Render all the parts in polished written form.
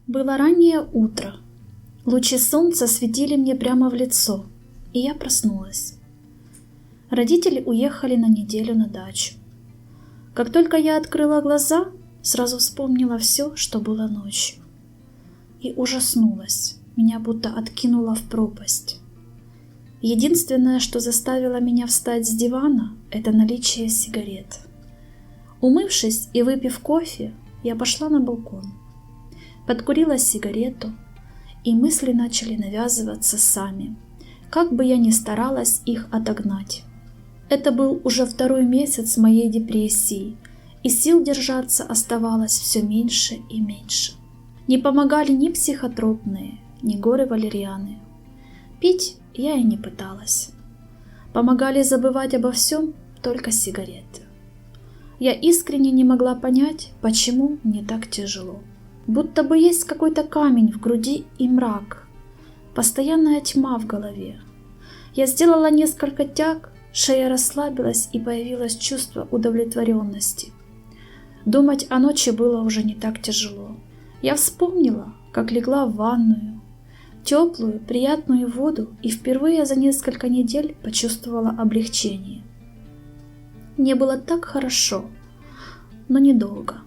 Было раннее утро. Лучи солнца светили мне прямо в лицо, и я проснулась. Родители уехали на неделю на дачу. Как только я открыла глаза, сразу вспомнила все, что было ночью. И ужаснулась, меня будто откинуло в пропасть. Единственное, что заставило меня встать с дивана, это наличие сигарет. Умывшись и выпив кофе, я пошла на балкон. Подкурила сигарету, и мысли начали навязываться сами, как бы я ни старалась их отогнать. Это был уже второй месяц моей депрессии, и сил держаться оставалось все меньше и меньше. Не помогали ни психотропные, ни горы валерианы. Пить я и не пыталась. Помогали забывать обо всем только сигареты. Я искренне не могла понять, почему мне так тяжело. Будто бы есть какой-то камень в груди и мрак, постоянная тьма в голове. Я сделала несколько тяг, шея расслабилась и появилось чувство удовлетворенности. Думать о ночи было уже не так тяжело. Я вспомнила, как легла в ванную, теплую, приятную воду, и впервые за несколько недель почувствовала облегчение. Мне было так хорошо, но недолго.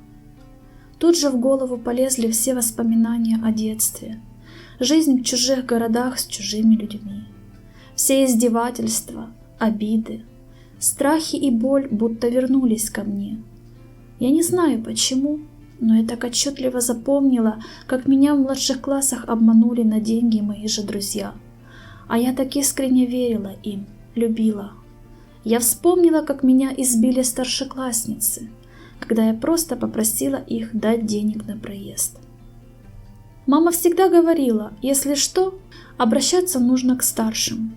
Тут же в голову полезли все воспоминания о детстве, жизнь в чужих городах с чужими людьми, все издевательства, обиды, страхи и боль будто вернулись ко мне. Я не знаю почему, но я так отчетливо запомнила, как меня в младших классах обманули на деньги мои же друзья. А я так искренне верила им, любила. Я вспомнила, как меня избили старшеклассницы, когда я просто попросила их дать денег на проезд. Мама всегда говорила, если что, обращаться нужно к старшим.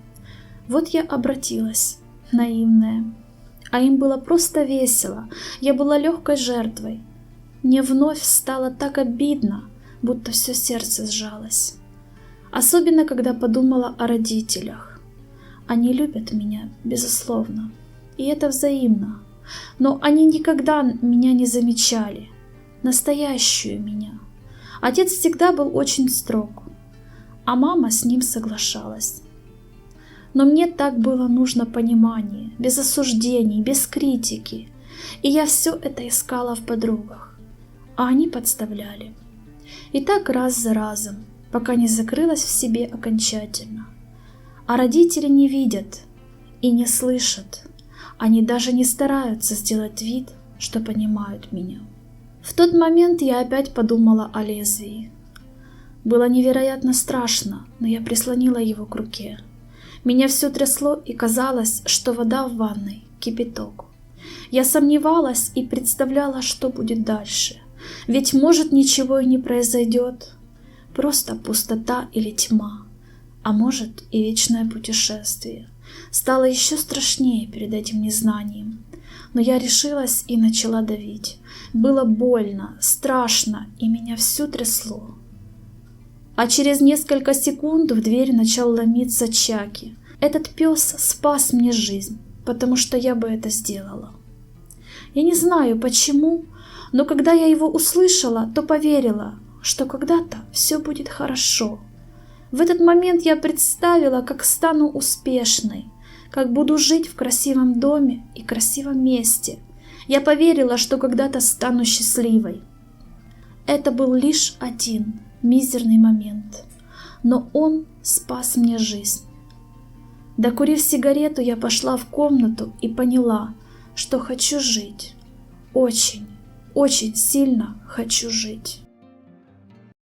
Вот я обратилась, наивная. А им было просто весело, я была легкой жертвой. Мне вновь стало так обидно, будто все сердце сжалось. Особенно, когда подумала о родителях. Они любят меня, безусловно, и это взаимно. Но они никогда меня не замечали, настоящую меня. Отец всегда был очень строг, а мама с ним соглашалась. Но мне так было нужно понимание, без осуждений, без критики, и я все это искала в подругах, а они подставляли. И так раз за разом, пока не закрылась в себе окончательно. А родители не видят и не слышат. Они даже не стараются сделать вид, что понимают меня. В тот момент я опять подумала о лезвии. Было невероятно страшно, но я прислонила его к руке. Меня все трясло, и казалось, что вода в ванной — кипяток. Я сомневалась и представляла, что будет дальше. Ведь, может, ничего и не произойдет. Просто пустота или тьма. А может, и вечное путешествие. Стало еще страшнее перед этим незнанием. Но я решилась и начала давить. Было больно, страшно, и меня всё трясло. А через несколько секунд в дверь начал ломиться Чаки. Этот пес спас мне жизнь, потому что я бы это сделала. Я не знаю почему, но когда я его услышала, то поверила, что когда-то все будет хорошо. В этот момент я представила, как стану успешной, как буду жить в красивом доме и красивом месте. Я поверила, что когда-то стану счастливой. Это был лишь один мизерный момент, но он спас мне жизнь. Докурив сигарету, я пошла в комнату и поняла, что хочу жить. Очень, очень сильно хочу жить.